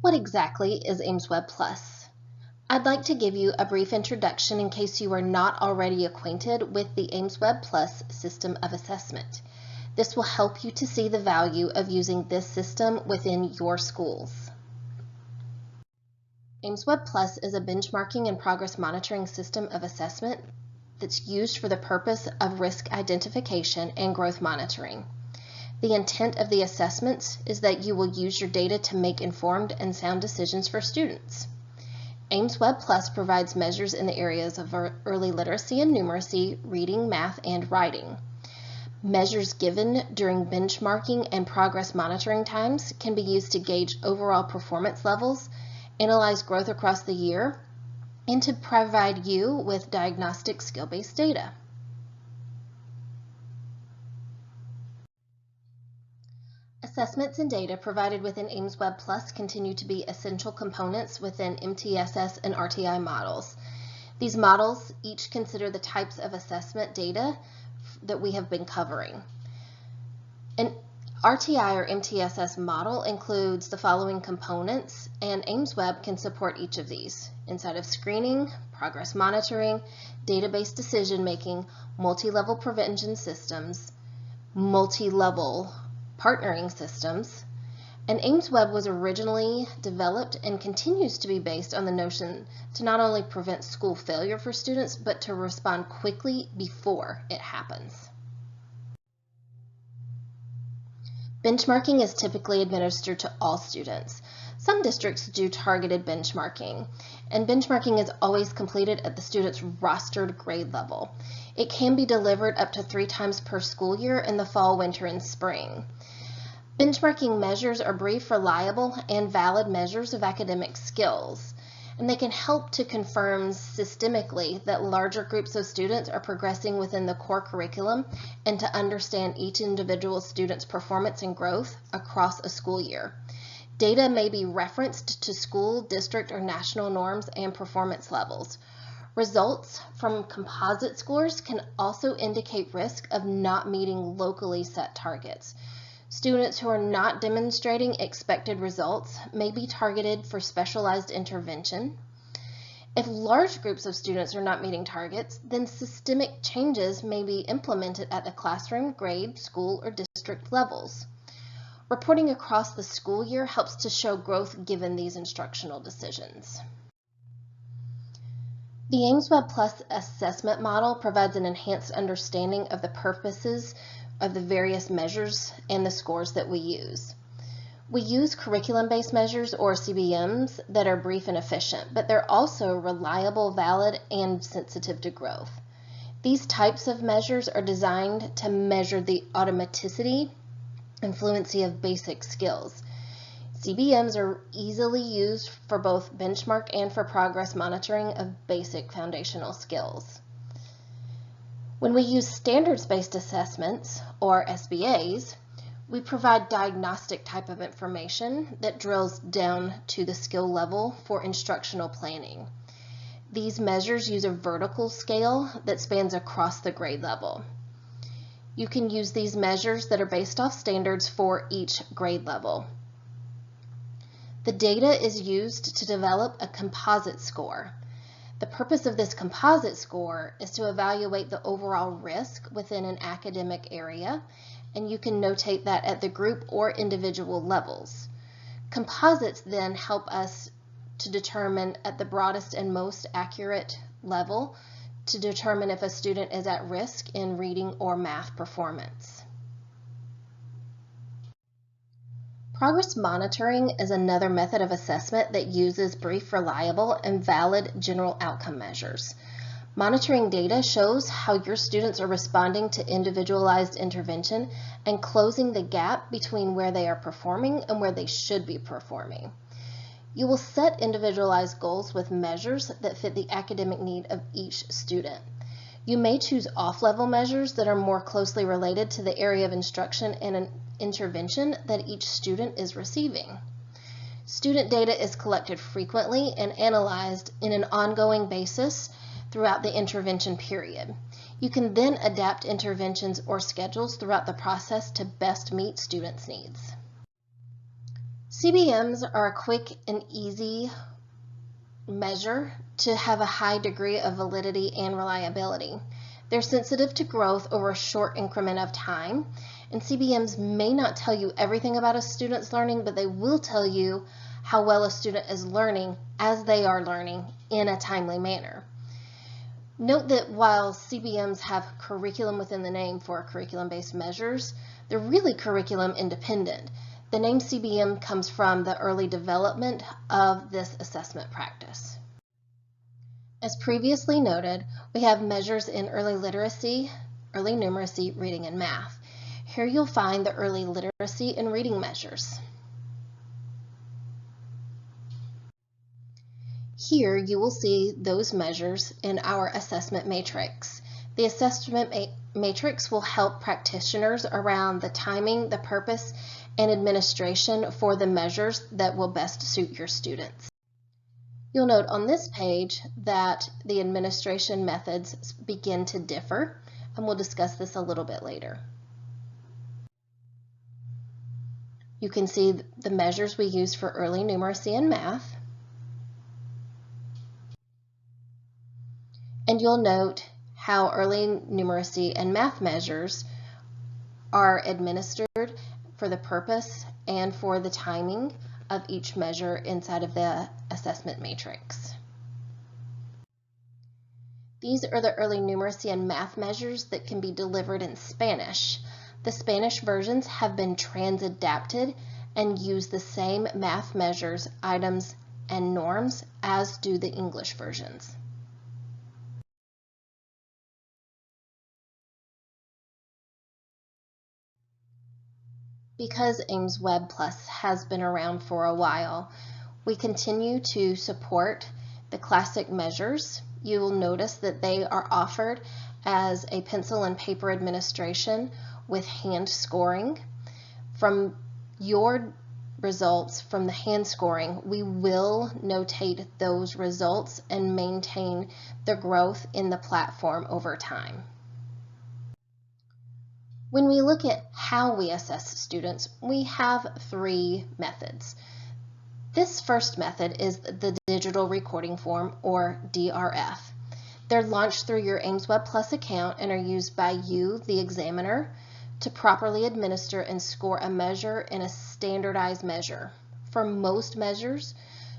What exactly is aimswebPlus? I'd like to give you a brief introduction in case you are not already acquainted with the aimswebPlus system of assessment. This will help you to see the value of using this system within your schools. aimswebPlus is a benchmarking and progress monitoring system of assessment that's used for the purpose of risk identification and growth monitoring. The intent of the assessments is that you will use your data to make informed and sound decisions for students. aimswebPlus provides measures in the areas of early literacy and numeracy, reading, math, and writing. Measures given during benchmarking and progress monitoring times can be used to gauge overall performance levels, analyze growth across the year, and to provide you with diagnostic skill-based data. Assessments and data provided within aimswebPlus continue to be essential components within MTSS and RTI models. These models each consider the types of assessment data that we have been covering. An RTI or MTSS model includes the following components, and aimsweb can support each of these: inside of screening, progress monitoring, database decision making, multi-level prevention systems, multi-level partnering systems. And aimsweb was originally developed and continues to be based on the notion to not only prevent school failure for students, but to respond quickly before it happens. Benchmarking is typically administered to all students. Some districts do targeted benchmarking, and benchmarking is always completed at the student's rostered grade level. It can be delivered up to 3 times per school year in the fall, winter, and spring. Benchmarking measures are brief, reliable, and valid measures of academic skills, and they can help to confirm systemically that larger groups of students are progressing within the core curriculum and to understand each individual student's performance and growth across a school year. Data may be referenced to school, district, or national norms and performance levels. Results from composite scores can also indicate risk of not meeting locally set targets. Students who are not demonstrating expected results may be targeted for specialized intervention. If large groups of students are not meeting targets, then systemic changes may be implemented at the classroom, grade, school, or district levels. Reporting across the school year helps to show growth given these instructional decisions. The aimswebPlus assessment model provides an enhanced understanding of the purposes of the various measures and the scores that we use. We use curriculum-based measures, or CBMs, that are brief and efficient, but they're also reliable, valid, and sensitive to growth. These types of measures are designed to measure the automaticity and fluency of basic skills. CBMs are easily used for both benchmark and for progress monitoring of basic foundational skills. When we use standards-based assessments, or SBAs, we provide diagnostic type of information that drills down to the skill level for instructional planning. These measures use a vertical scale that spans across the grade level. You can use these measures that are based off standards for each grade level. The data is used to develop a composite score. The purpose of this composite score is to evaluate the overall risk within an academic area, and you can notate that at the group or individual levels. Composites then help us to determine at the broadest and most accurate level to determine if a student is at risk in reading or math performance. Progress monitoring is another method of assessment that uses brief, reliable, and valid general outcome measures. Monitoring data shows how your students are responding to individualized intervention and closing the gap between where they are performing and where they should be performing. You will set individualized goals with measures that fit the academic need of each student. You may choose off-level measures that are more closely related to the area of instruction and an intervention that each student is receiving. Student data is collected frequently and analyzed in an ongoing basis throughout the intervention period. You can then adapt interventions or schedules throughout the process to best meet students' needs. CBMs are a quick and easy measure to have a high degree of validity and reliability. They're sensitive to growth over a short increment of time, and CBMs may not tell you everything about a student's learning, but they will tell you how well a student is learning as they are learning in a timely manner. Note that while CBMs have curriculum within the name for curriculum-based measures, they're really curriculum independent. The name CBM comes from the early development of this assessment practice. As previously noted, we have measures in early literacy, early numeracy, reading, and math. Here you'll find the early literacy and reading measures. Here you will see those measures in our assessment matrix. The assessment matrix will help practitioners around the timing, the purpose, and administration for the measures that will best suit your students. You'll note on this page that the administration methods begin to differ, and we'll discuss this a little bit later. You can see the measures we use for early numeracy and math. And you'll note how early numeracy and math measures are administered for the purpose and for the timing of each measure inside of the assessment matrix. These are the early numeracy and math measures that can be delivered in Spanish. The Spanish versions have been trans-adapted and use the same math measures, items, and norms as do the English versions. Because aimswebPlus has been around for a while, we continue to support the classic measures. You will notice that they are offered as a pencil and paper administration with hand scoring. From your results from the hand scoring, we will notate those results and maintain the growth in the platform over time. When we look at how we assess students, we have three methods. This first method is the digital recording form, or DRF. They're launched through your aimswebPlus account and are used by you, the examiner, to properly administer and score a measure in a standardized measure. For most measures,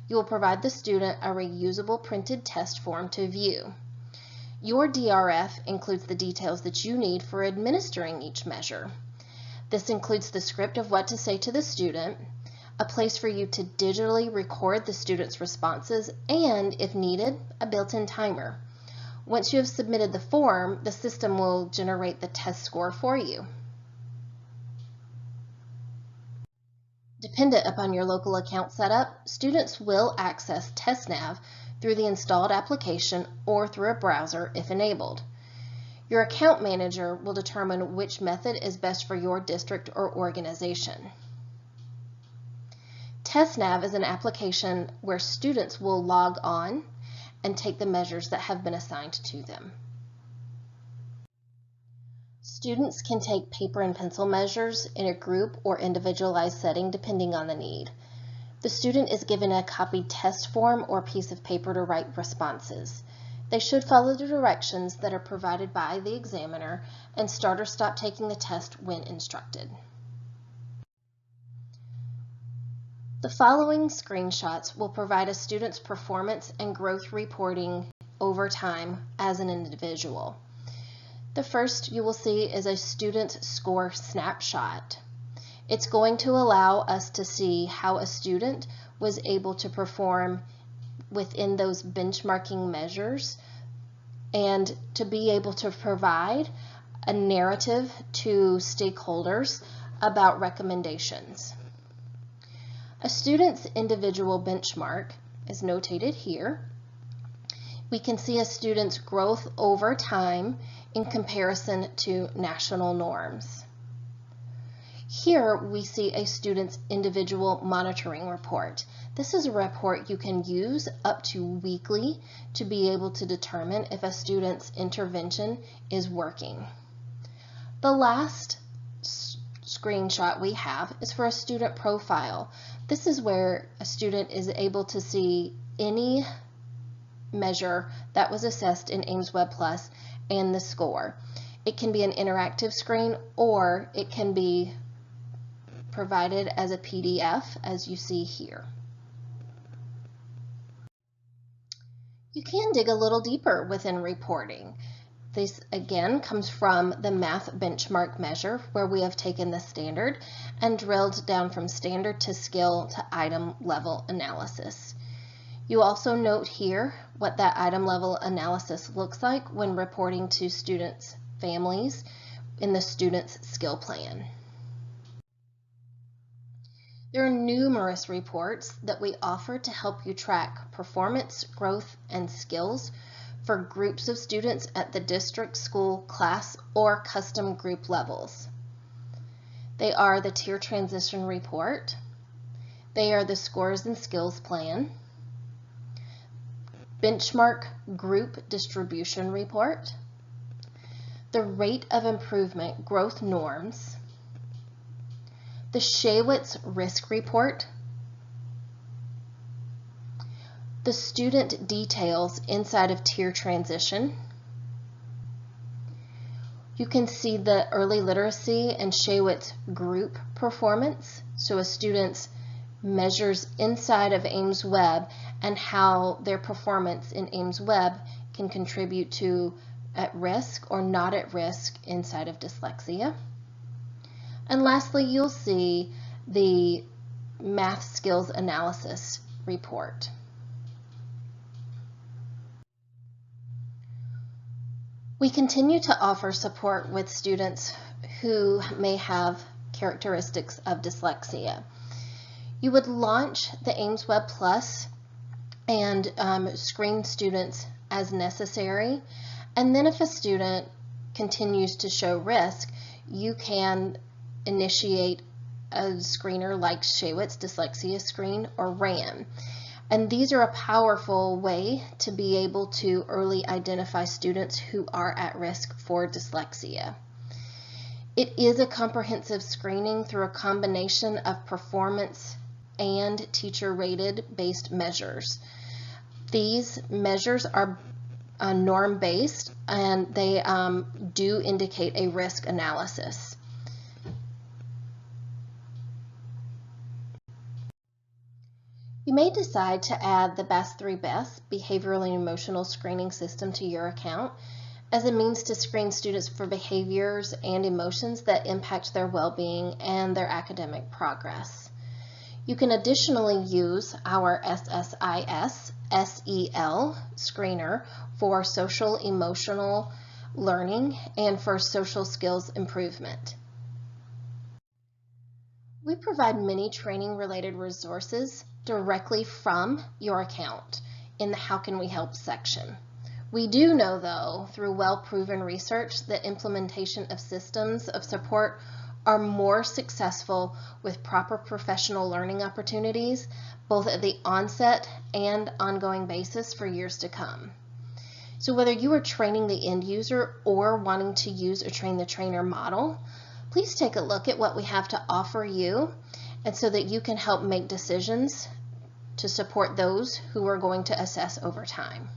you will provide the student a reusable printed test form to view. Your DRF includes the details that you need for administering each measure. This includes the script of what to say to the student, a place for you to digitally record the student's responses, and, if needed, a built-in timer. Once you have submitted the form, the system will generate the test score for you. Dependent upon your local account setup, students will access TestNav through the installed application or through a browser if enabled. Your account manager will determine which method is best for your district or organization. TestNav is an application where students will log on and take the measures that have been assigned to them. Students can take paper and pencil measures in a group or individualized setting depending on the need. The student is given a copied test form or piece of paper to write responses. They should follow the directions that are provided by the examiner and start or stop taking the test when instructed. The following screenshots will provide a student's performance and growth reporting over time as an individual. The first you will see is a student score snapshot. It's going to allow us to see how a student was able to perform within those benchmarking measures and to be able to provide a narrative to stakeholders about recommendations. A student's individual benchmark is notated here. We can see a student's growth over time in comparison to national norms. Here we see a student's individual monitoring report. This is a report you can use up to weekly to be able to determine if a student's intervention is working. The last screenshot we have is for a student profile. This is where a student is able to see any measure that was assessed in aimswebPlus and the score. It can be an interactive screen, or it can be provided as a PDF, as you see here. You can dig a little deeper within reporting. This again comes from the math benchmark measure, where we have taken the standard and drilled down from standard to skill to item level analysis. You also note here what that item level analysis looks like when reporting to students' families in the student's skill plan. There are numerous reports that we offer to help you track performance, growth, and skills for groups of students at the district, school, class, or custom group levels. They are the Tier Transition Report. They are the Scores and Skills Plan, Benchmark Group Distribution Report, the Rate of Improvement Growth Norms, the Shaywitz Risk Report, the Student Details inside of Tier Transition. You can see the Early Literacy and Shaywitz Group Performance, so a student's measures inside of AimsWeb and how their performance in AimsWeb can contribute to at risk or not at risk inside of dyslexia. And lastly, you'll see the Math Skills Analysis Report. We continue to offer support with students who may have characteristics of dyslexia. You would launch the aimswebPlus and screen students as necessary, and then if a student continues to show risk, you can initiate a screener like Shaywitz Dyslexia Screen or RAM. And these are a powerful way to be able to early identify students who are at risk for dyslexia. It is a comprehensive screening through a combination of performance and teacher-rated based measures. These measures are norm-based, and they do indicate a risk analysis. You may decide to add the Best 3 Best Behavioral and Emotional Screening System to your account as a means to screen students for behaviors and emotions that impact their well-being and their academic progress. You can additionally use our SSIS SEL screener for social emotional learning and for social skills improvement. We provide many training-related resources directly from your account in the How Can We Help section. We do know, though, through well-proven research, that implementation of systems of support are more successful with proper professional learning opportunities, both at the onset and ongoing basis for years to come. So whether you are training the end user or wanting to use a train the trainer model, please take a look at what we have to offer you, and so that you can help make decisions to support those who are going to assess over time.